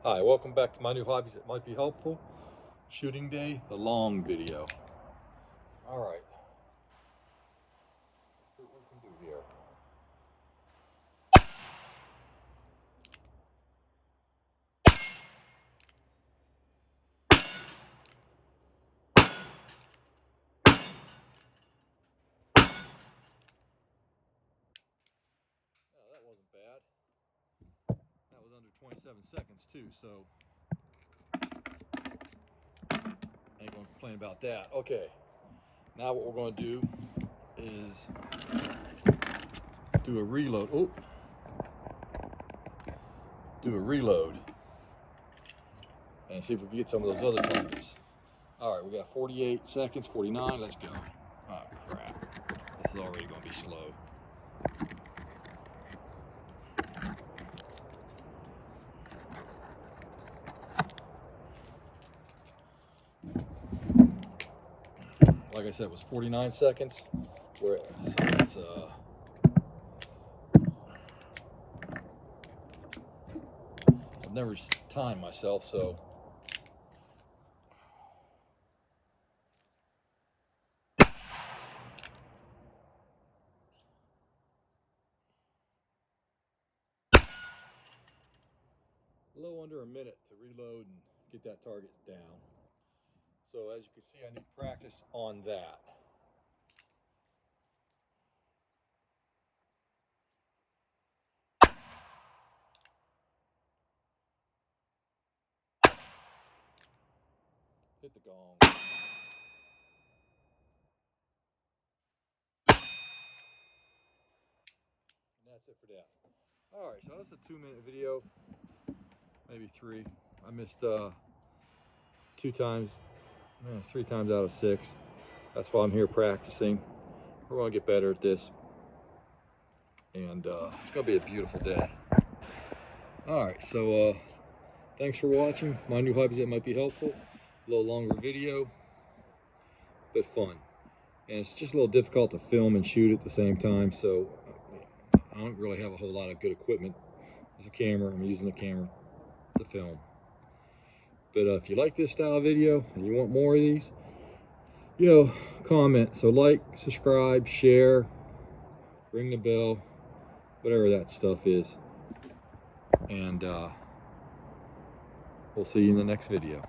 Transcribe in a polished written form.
Hi, welcome back to my new hobbies that might be helpful. Shooting day, the long video. All right, let's see what we can do here. Oh, that wasn't bad. That was under 27 seconds too, so I ain't gonna complain about that. Okay, now what we're gonna do is do a reload. Oh, do a reload and see if we can get some of those other targets. All right, we got 48 seconds, 49. Let's go. Oh crap! This is already gonna be slow. Like I said, it was 49 seconds. Where it's I've never timed myself, so a little under a minute to reload and get that target down. So as you can see, I need practice on that. Hit the gong. And that's it for that. All right, so that's a 2-minute video, maybe 3. I missed 2 times, 3 times out of 6. That's why I'm here practicing. We're gonna get better at this, and it's gonna be a beautiful day. All right, so thanks for watching my new hobbies that might be helpful. A little longer video, but fun. And it's just a little difficult to film and shoot at the same time, so I don't really have a whole lot of good equipment. There's a camera, I'm using a camera to film. But if you like this style of video and you want more of these, comment. So like, subscribe, share, ring the bell, whatever that stuff is. And we'll see you in the next video.